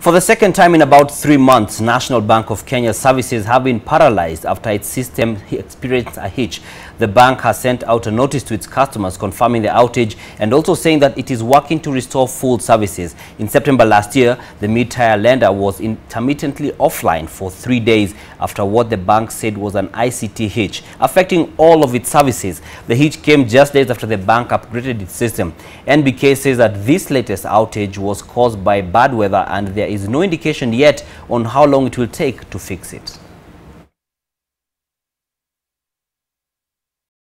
For the second time in about 3 months, National Bank of Kenya services have been paralyzed after its system experienced a hitch. The bank has sent out a notice to its customers confirming the outage and also saying that it is working to restore full services. In September last year, the mid-tier lender was intermittently offline for 3 days after what the bank said was an ICT hitch, affecting all of its services. The hitch came just days after the bank upgraded its system. NBK says that this latest outage was caused by bad weather and there is no indication yet on how long it will take to fix it.